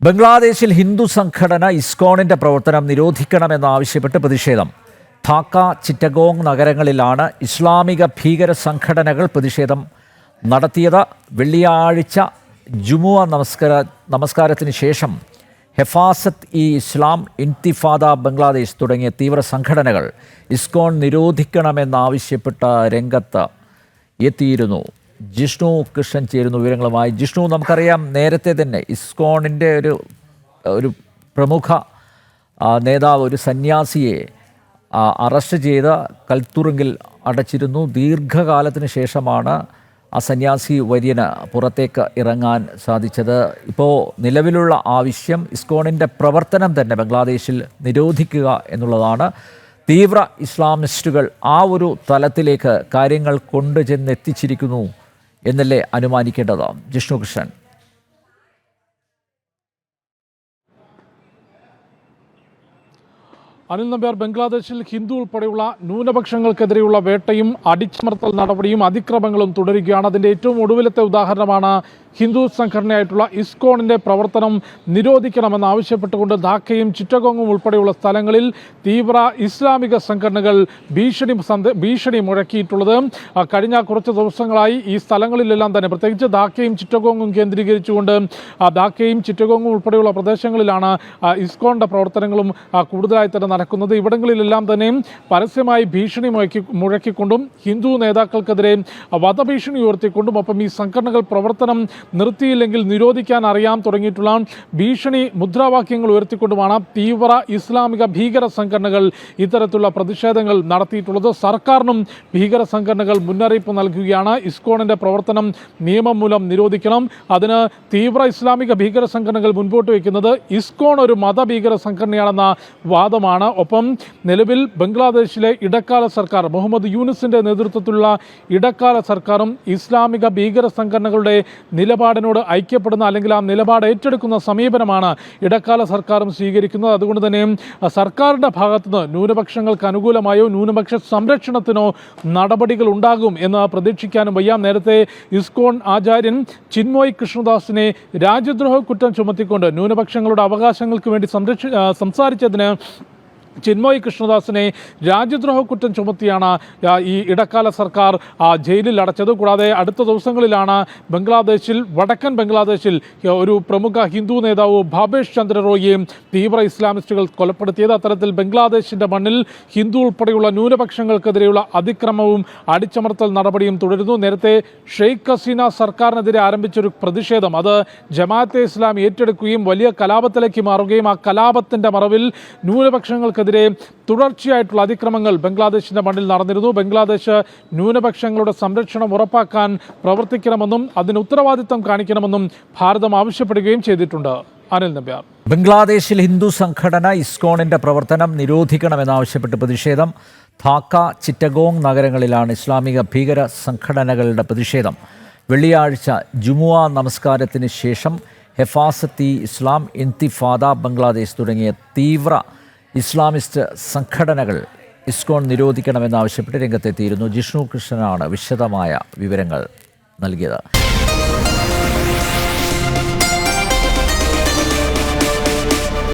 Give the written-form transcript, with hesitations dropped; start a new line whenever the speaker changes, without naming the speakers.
ബംഗ്ലാദേശിൽ ഹിന്ദു സംഘടന ഇസ്കോണിന്റെ പ്രവർത്തനം നിരോധിക്കണമെന്നാവശ്യപ്പെട്ട് പ്രതിഷേധം. ധാക്ക, ചിറ്റഗോങ് നഗരങ്ങളിലാണ് ഇസ്ലാമിക ഭീകര സംഘടനകൾ പ്രതിഷേധം നടത്തിയത്. വെള്ളിയാഴ്ച ജുമുഅ നമസ്കാരത്തിന് ശേഷം ഹെഫാസത്ത് ഇ ഇസ്ലാം, ഇൻതിഫാദ ബംഗ്ലാദേശ് തുടങ്ങിയ തീവ്ര സംഘടനകൾ ഇസ്കോൺ നിരോധിക്കണമെന്നാവശ്യപ്പെട്ട രംഗത്ത് എത്തിയിരുന്നു. ജിഷ്ണു കൃഷ്ണൻ ചേരുന്നു വിവരങ്ങളുമായി. ജിഷ്ണു, നമുക്കറിയാം നേരത്തെ തന്നെ ഇസ്കോണിൻ്റെ ഒരു പ്രമുഖ നേതാവ്, ഒരു സന്യാസിയെ അറസ്റ്റ് ചെയ്ത് കൽത്തുറുങ്കിൽ അടച്ചിരുന്നു. ദീർഘകാലത്തിന് ശേഷമാണ് ആ സന്യാസി വര്യന് പുറത്തേക്ക് ഇറങ്ങാൻ സാധിച്ചത്. ഇപ്പോൾ നിലവിലുള്ള ആവശ്യം ഇസ്കോണിൻ്റെ പ്രവർത്തനം തന്നെ ബംഗ്ലാദേശിൽ നിരോധിക്കുക എന്നുള്ളതാണ്. തീവ്ര ഇസ്ലാമിസ്റ്റുകൾ ആ ഒരു തലത്തിലേക്ക് കാര്യങ്ങൾ കൊണ്ടുചെന്നെത്തിച്ചിരിക്കുന്നു എന്നല്ലേ അനുമാനിക്കേണ്ടത്? ജിഷ്ണു കൃഷ്ണൻ.
അനിൽ നമ്പ്യാർ, ബംഗ്ലാദേശിൽ ഹിന്ദു ഉൾപ്പെടെയുള്ള ന്യൂനപക്ഷങ്ങൾക്കെതിരെയുള്ള വേട്ടയും അടിച്ചമർത്തൽ നടപടിയും അതിക്രമങ്ങളും തുടരുകയാണ്. അതിൻ്റെ ഏറ്റവും ഒടുവിലത്തെ ഉദാഹരണമാണ് ഹിന്ദു സംഘടനയായിട്ടുള്ള ഇസ്കോണിൻ്റെ പ്രവർത്തനം നിരോധിക്കണമെന്നാവശ്യപ്പെട്ടുകൊണ്ട് ധാക്കയും ചിറ്റഗോങ്ങും ഉൾപ്പെടെയുള്ള സ്ഥലങ്ങളിൽ തീവ്ര ഇസ്ലാമിക സംഘടനകൾ ഭീഷണി മുഴക്കിയിട്ടുള്ളത്. കഴിഞ്ഞ കുറച്ച് ദിവസങ്ങളായി ഈ സ്ഥലങ്ങളിലെല്ലാം തന്നെ, പ്രത്യേകിച്ച് ധാക്കയും ചിറ്റഗോങ്ങും കേന്ദ്രീകരിച്ചുകൊണ്ട് ധാക്കയും ചിറ്റഗോങ്ങും ഉൾപ്പെടെയുള്ള പ്രദേശങ്ങളിലാണ് ഇസ്കോണിൻ്റെ പ്രവർത്തനങ്ങളും കൂടുതലായി തന്നെ നടക്കുന്നത്. ഇവിടങ്ങളിലെല്ലാം തന്നെ പരസ്യമായി ഭീഷണി മുഴക്കിക്കൊണ്ടും ഹിന്ദു നേതാക്കൾക്കെതിരെ വധഭീഷണി ഉയർത്തിക്കൊണ്ടും ഒപ്പം ഈ സംഘടനകൾ പ്രവർത്തനം നിർത്തിയില്ലെങ്കിൽ നിരോധിക്കാൻ അറിയാൻ തുടങ്ങിയിട്ടുള്ള ഭീഷണി മുദ്രാവാക്യങ്ങൾ ഉയർത്തിക്കൊണ്ടുമാണ് തീവ്ര ഇസ്ലാമിക ഭീകര സംഘടനകൾ ഇത്തരത്തിലുള്ള പ്രതിഷേധങ്ങൾ നടത്തിയിട്ടുള്ളത്. സർക്കാരിനും ഭീകര സംഘടനകൾ മുന്നറിയിപ്പ് നൽകുകയാണ്. ഇസ്കോണിൻ്റെ പ്രവർത്തനം നിയമം മൂലം നിരോധിക്കണം. അതിന് തീവ്ര ഇസ്ലാമിക ഭീകര സംഘടനകൾ മുൻപോട്ട് വയ്ക്കുന്നത് ഇസ്കോൺ ഒരു മതഭീകര സംഘടനയാണെന്ന വാദമാണ്. ഒപ്പം നിലവിൽ ബംഗ്ലാദേശിലെ ഇടക്കാല സർക്കാർ, മുഹമ്മദ് യൂനിസിന്റെ നേതൃത്വത്തിലുള്ള ഇടക്കാല സർക്കാരും ഇസ്ലാമിക ഭീകര സംഘടനകളുടെ നിലപാടിനോട് ഐക്യപ്പെടുന്ന, അല്ലെങ്കിൽ ആ നിലപാട് ഏറ്റെടുക്കുന്ന സമീപനമാണ് ഇടക്കാല സർക്കാരും സ്വീകരിക്കുന്നത്. അതുകൊണ്ട് തന്നെ സർക്കാരിൻ്റെ ഭാഗത്തുനിന്ന് ന്യൂനപക്ഷങ്ങൾക്ക് അനുകൂലമായോ ന്യൂനപക്ഷ സംരക്ഷണത്തിനോ നടപടികൾ ഉണ്ടാകും എന്ന് പ്രതീക്ഷിക്കാനും വയ്യ. നേരത്തെ ഇസ്കോൺ ആചാര്യൻ ചിന്മോയ് കൃഷ്ണദാസിനെ രാജ്യദ്രോഹ കുറ്റം ചുമത്തിക്കൊണ്ട് ന്യൂനപക്ഷങ്ങളുടെ അവകാശങ്ങൾക്ക് വേണ്ടി സംസാരിച്ചതിന് ചിന്മോയ് കൃഷ്ണദാസിനെ രാജ്യദ്രോഹ കുറ്റം ചുമത്തിയാണ് ഈ ഇടക്കാല സർക്കാർ ജയിലിൽ അടച്ചത്. കൂടാതെ അടുത്ത ദിവസങ്ങളിലാണ് വടക്കൻ ബംഗ്ലാദേശിൽ ഒരു പ്രമുഖ ഹിന്ദു നേതാവ് ഭാബേഷ് ചന്ദ്ര റോയിയെയും തീവ്ര ഇസ്ലാമിസ്റ്റുകൾ കൊലപ്പെടുത്തിയത്. അത്തരത്തിൽ ബംഗ്ലാദേശിൻ്റെ മണ്ണിൽ ഹിന്ദു ഉൾപ്പെടെയുള്ള ന്യൂനപക്ഷങ്ങൾക്കെതിരെയുള്ള അതിക്രമവും അടിച്ചമർത്തൽ നടപടിയും തുടരുന്നു. നേരത്തെ ഷെയ്ഖ് ഹസീന സർക്കാരിനെതിരെ ആരംഭിച്ചൊരു പ്രതിഷേധം, അത് ജമാഅത്തെ ഇസ്ലാം ഏറ്റെടുക്കുകയും വലിയ കലാപത്തിലേക്ക് മാറുകയും ആ കലാപത്തിൻ്റെ മറവിൽ ന്യൂനപക്ഷങ്ങൾക്കെതിരെ തുടർച്ചയായിട്ടുള്ള അതിക്രമങ്ങൾ ബംഗ്ലാദേശിന്റെ മണ്ണിൽ നടന്നിരുന്നു. ബംഗ്ലാദേശ് ന്യൂനപക്ഷങ്ങളുടെ സംരക്ഷണം ഉറപ്പാക്കാൻ പ്രവർത്തിക്കണമെന്നും അതിന് ഉത്തരവാദിത്തം കാണിക്കണമെന്നും ഭാരതം ആവശ്യപ്പെടുകയും ചെയ്തിട്ടുണ്ട്. അനിൽ നമ്പ്യാർ.
ബംഗ്ലാദേശിൽ ഹിന്ദു സംഘടന ഇസ്കോണിന്റെ പ്രവർത്തനം നിരോധിക്കണമെന്നാവശ്യപ്പെട്ട് പ്രതിഷേധം. ധാക്ക, ചിറ്റഗോങ് നഗരങ്ങളിലാണ് ഇസ്ലാമിക ഭീകര സംഘടനകളുടെ പ്രതിഷേധം. വെള്ളിയാഴ്ച ജുമുഅ നമസ്കാരത്തിന് ശേഷം ഹെഫാസത്ത് ഇ ഇസ്ലാം, ഇൻതിഫാദ ബംഗ്ലാദേശ് തുടങ്ങിയ തീവ്ര ഇസ്ലാമിസ്റ്റ് സംഘടനകൾ ഇസ്കോൺ നിരോധിക്കണമെന്നാവശ്യപ്പെട്ട് രംഗത്തെത്തിയിരുന്നു. ജിഷ്ണു കൃഷ്ണനാണ് വിശദമായ വിവരങ്ങൾ നൽകിയത്.